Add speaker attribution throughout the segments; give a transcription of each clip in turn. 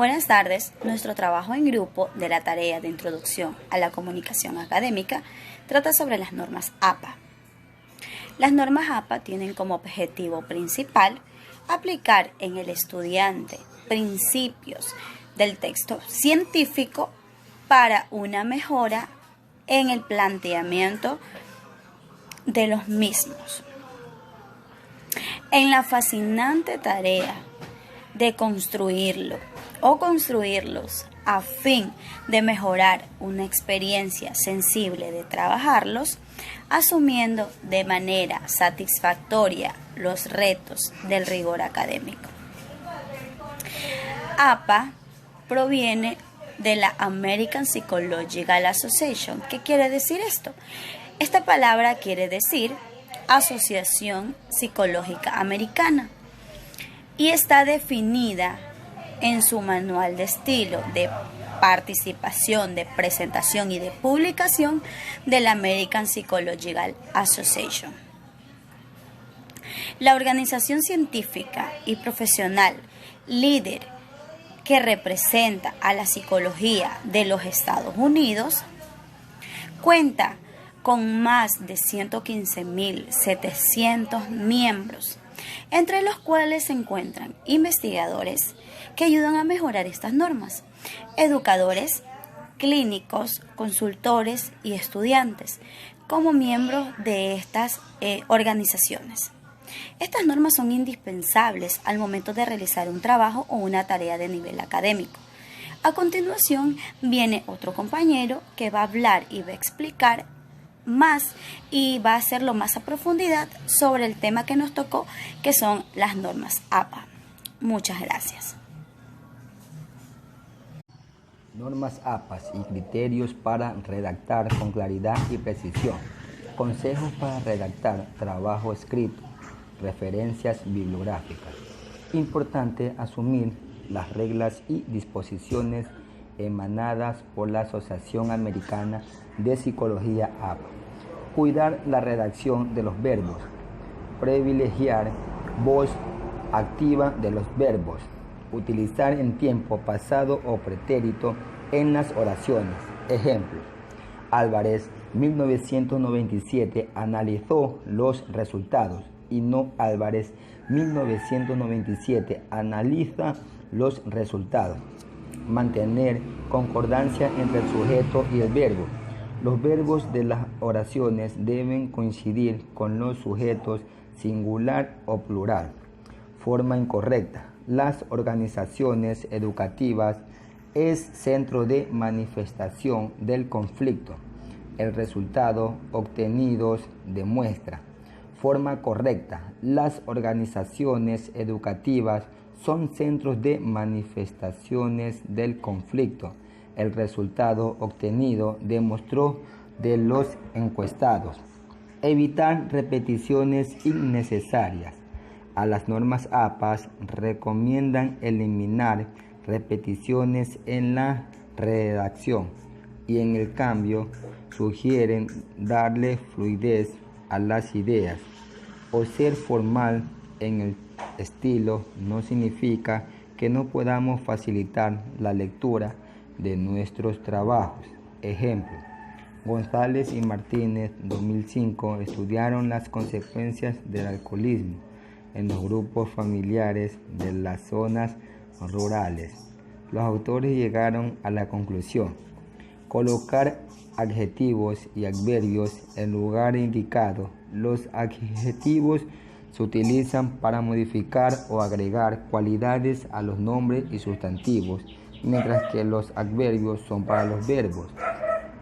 Speaker 1: Buenas tardes. Nuestro trabajo en grupo de la tarea de Introducción a la Comunicación Académica trata sobre las normas APA. Las normas APA tienen como objetivo principal aplicar en el estudiante principios del texto científico para una mejora en el planteamiento de los mismos. En la fascinante tarea de construirlos a fin de mejorar una experiencia sensible de trabajarlos, asumiendo de manera satisfactoria los retos del rigor académico. APA proviene de la American Psychological Association. ¿Qué quiere decir esto? Esta palabra quiere decir Asociación Psicológica Americana y está definida en su manual de estilo de participación, de presentación y de publicación de la American Psychological Association. La organización científica y profesional líder que representa a la psicología de los Estados Unidos cuenta con más de 115.700 miembros, entre los cuales se encuentran investigadores que ayudan a mejorar estas normas, educadores, clínicos, consultores y estudiantes como miembros de estas organizaciones. Estas normas son indispensables al momento de realizar un trabajo o una tarea de nivel académico. A continuación viene otro compañero que va a hablar y va a explicar más y va a hacerlo más a profundidad sobre el tema que nos tocó, que son las normas APA. Muchas gracias.
Speaker 2: Normas APA y criterios para redactar con claridad y precisión. Consejos para redactar trabajo escrito. Referencias bibliográficas. Importante asumir las reglas y disposiciones emanadas por la Asociación Americana de Psicología APA. Cuidar la redacción de los verbos. Privilegiar voz activa de los verbos. Utilizar en tiempo pasado o pretérito en las oraciones. Ejemplos. Álvarez, 1997, analizó los resultados y no Álvarez, 1997, analiza los resultados. Mantener concordancia entre el sujeto y el verbo. Los verbos de las oraciones deben coincidir con los sujetos singular o plural. Forma incorrecta. Las organizaciones educativas es centro de manifestación del conflicto. El resultado obtenido demuestra. Forma correcta. Las organizaciones educativas son centros de manifestaciones del conflicto. El resultado obtenido demostró de los encuestados. Evitar repeticiones innecesarias. A las normas APA recomiendan eliminar repeticiones en la redacción y en el cambio sugieren darle fluidez a las ideas. O ser formal en el estilo no significa que no podamos facilitar la lectura de nuestros trabajos. Ejemplo, González y Martínez, 2005, estudiaron las consecuencias del alcoholismo en los grupos familiares de las zonas rurales. Los autores llegaron a la conclusión: colocar adjetivos y adverbios en lugar indicado. Los adjetivos se utilizan para modificar o agregar cualidades a los nombres y sustantivos, mientras que los adverbios son para los verbos.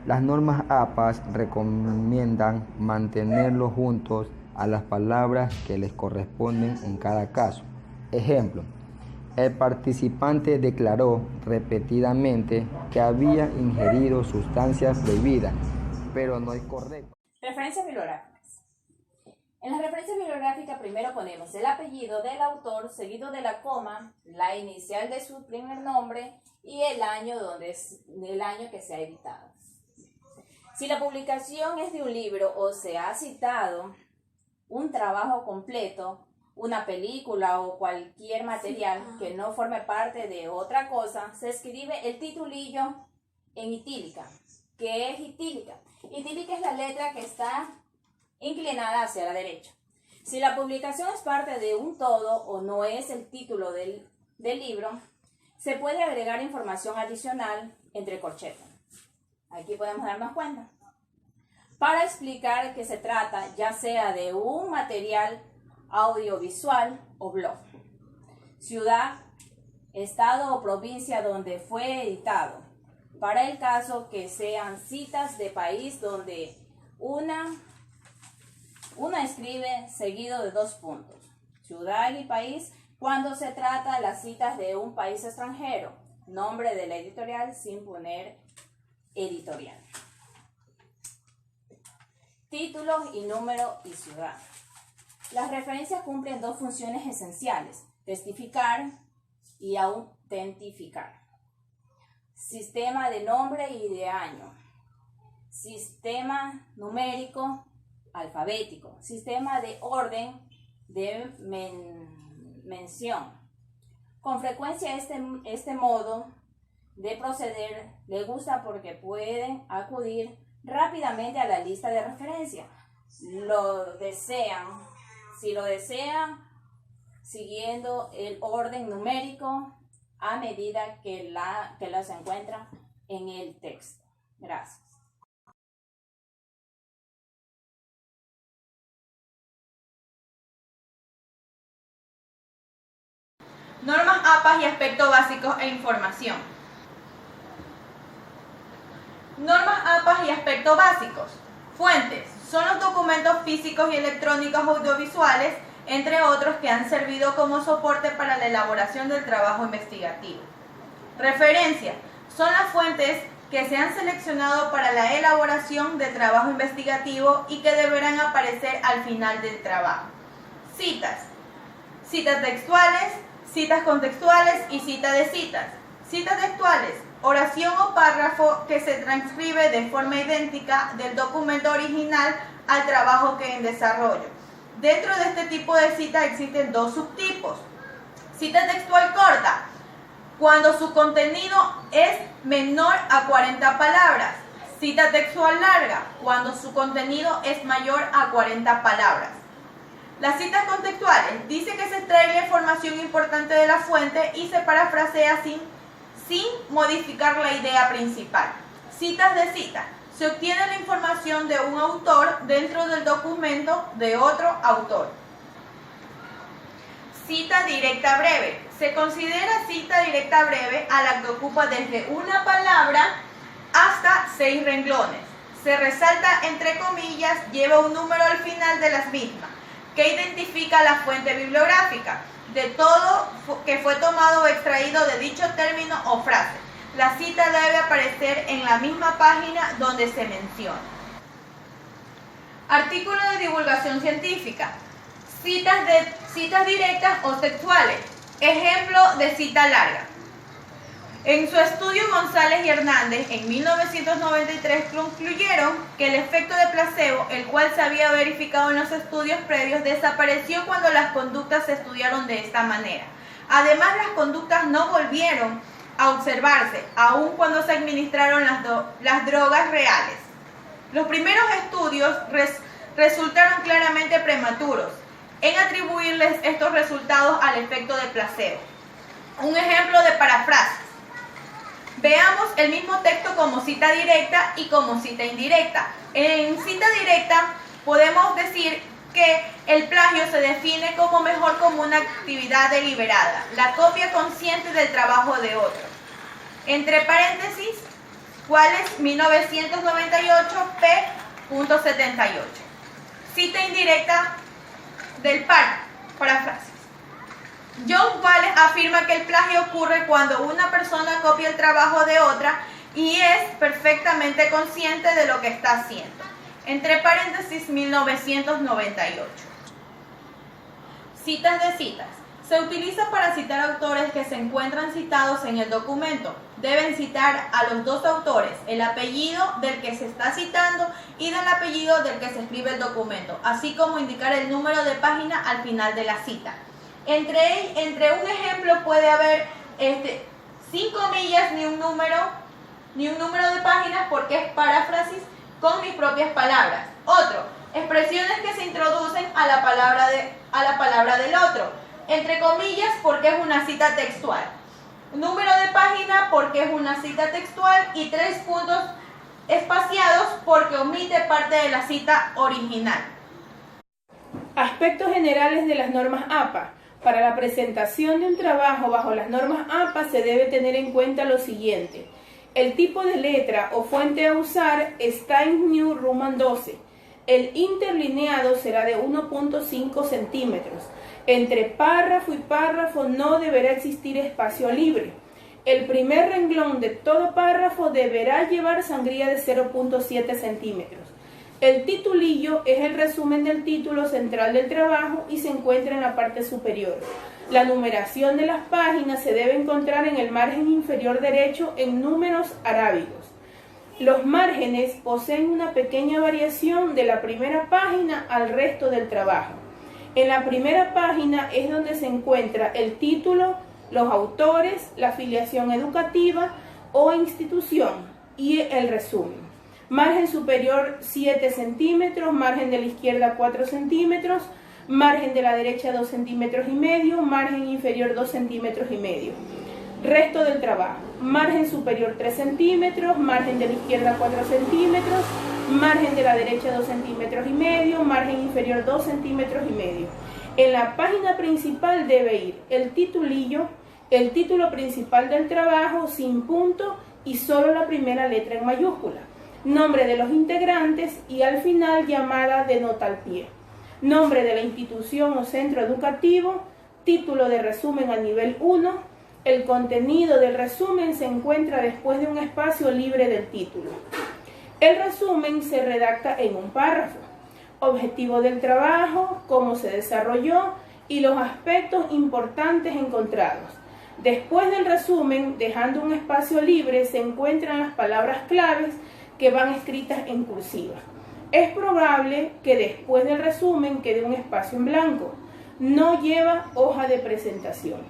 Speaker 2: Las normas APA recomiendan mantenerlos juntos a las palabras que les corresponden en cada caso. Ejemplo, el participante declaró repetidamente que había ingerido sustancias prohibidas, pero no es correcto.
Speaker 3: Referencias bibliográficas. En las referencias bibliográficas primero ponemos el apellido del autor, seguido de la coma, la inicial de su primer nombre y el año que se ha editado. Si la publicación es de un libro o se ha citado un trabajo completo, una película o cualquier material que no forme parte de otra cosa, se escribe el titulillo en itílica. ¿Qué es itílica? Itílica es la letra que está inclinada hacia la derecha. Si la publicación es parte de un todo o no es el título del libro, se puede agregar información adicional entre corchetes. Aquí podemos darnos cuenta. Para explicar que se trata ya sea de un material audiovisual o blog, ciudad, estado o provincia donde fue editado. Para el caso que sean citas de país donde una escribe seguido de 2 puntos, ciudad y país, cuando se trata de las citas de un país extranjero, nombre de la editorial sin poner editorial. Título y número y ciudad. Las referencias cumplen 2 funciones esenciales: testificar y autentificar. Sistema de nombre y de año. Sistema numérico alfabético. Sistema de orden de mención. Con frecuencia este modo de proceder le gusta porque pueden acudir rápidamente a la lista de referencia. Si lo desean, siguiendo el orden numérico a medida que los encuentran en el texto. Gracias.
Speaker 4: Normas APA y aspectos básicos e información. Normas APA y aspectos básicos. Fuentes. Son los documentos físicos y electrónicos audiovisuales, entre otros, que han servido como soporte para la elaboración del trabajo investigativo. Referencia. Son las fuentes que se han seleccionado para la elaboración del trabajo investigativo y que deberán aparecer al final del trabajo. Citas. Citas textuales, citas contextuales y cita de citas. Citas textuales, oración o párrafo que se transcribe de forma idéntica del documento original al trabajo que en desarrollo. Dentro de este tipo de cita existen 2 subtipos. Cita textual corta, cuando su contenido es menor a 40 palabras. Cita textual larga, cuando su contenido es mayor a 40 palabras. Las citas contextuales dice que se extrae la información importante de la fuente y se parafrasea sin modificar la idea principal. Citas de cita. Se obtiene la información de un autor dentro del documento de otro autor. Cita directa breve. Se considera cita directa breve a la que ocupa desde una palabra hasta 6 renglones. Se resalta entre comillas, lleva un número al final de las mismas, que identifica la fuente bibliográfica de todo que fue tomado o extraído de dicho término o frase. La cita debe aparecer en la misma página donde se menciona. Artículo de divulgación científica. Citas directas o textuales. Ejemplo de cita larga. En su estudio, González y Hernández, en 1993, concluyeron que el efecto de placebo, el cual se había verificado en los estudios previos, desapareció cuando las conductas se estudiaron de esta manera. Además, las conductas no volvieron a observarse, aun cuando se administraron las drogas reales. Los primeros estudios resultaron claramente prematuros en atribuirles estos resultados al efecto de placebo. Un ejemplo de parafrasis. Veamos el mismo texto como cita directa y como cita indirecta. En cita directa podemos decir que el plagio se define como una actividad deliberada, la copia consciente del trabajo de otro. Entre paréntesis, ¿cuál es? 1998 p.78. Cita indirecta del parafrasis. John Wallis afirma que el plagio ocurre cuando una persona copia el trabajo de otra y es perfectamente consciente de lo que está haciendo. Entre paréntesis, 1998. Citas de citas. Se utiliza para citar autores que se encuentran citados en el documento. Deben citar a los dos autores, el apellido del que se está citando y del apellido del que se escribe el documento, así como indicar el número de página al final de la cita. Entre un ejemplo puede haber sin comillas ni un número de páginas porque es paráfrasis con mis propias palabras. Otro, expresiones que se introducen a la palabra del otro. Entre comillas porque es una cita textual. Número de página porque es una cita textual y 3 puntos espaciados porque omite parte de la cita original.
Speaker 5: Aspectos generales de las normas APA. Para la presentación de un trabajo bajo las normas APA se debe tener en cuenta lo siguiente. El tipo de letra o fuente a usar está en New Roman 12. El interlineado será de 1.5 centímetros. Entre párrafo y párrafo no deberá existir espacio libre. El primer renglón de todo párrafo deberá llevar sangría de 0.7 centímetros. El titulillo es el resumen del título central del trabajo y se encuentra en la parte superior. La numeración de las páginas se debe encontrar en el margen inferior derecho en números arábigos. Los márgenes poseen una pequeña variación de la primera página al resto del trabajo. En la primera página es donde se encuentra el título, los autores, la afiliación educativa o institución y el resumen. Margen superior 7 centímetros, margen de la izquierda 4 centímetros, margen de la derecha 2 centímetros y medio, margen inferior 2 centímetros y medio. Resto del trabajo, margen superior 3 centímetros, margen de la izquierda 4 centímetros, margen de la derecha 2 centímetros y medio, margen inferior 2 centímetros y medio. En la página principal debe ir el titulillo, el título principal del trabajo sin punto y solo la primera letra en mayúscula, nombre de los integrantes y al final llamada de nota al pie, nombre de la institución o centro educativo, título de resumen a nivel 1, el contenido del resumen se encuentra después de un espacio libre del título. El resumen se redacta en un párrafo, objetivo del trabajo, cómo se desarrolló y los aspectos importantes encontrados. Después del resumen, dejando un espacio libre, se encuentran las palabras claves que van escritas en cursiva. Es probable que después del resumen quede un espacio en blanco. No lleva hoja de presentación.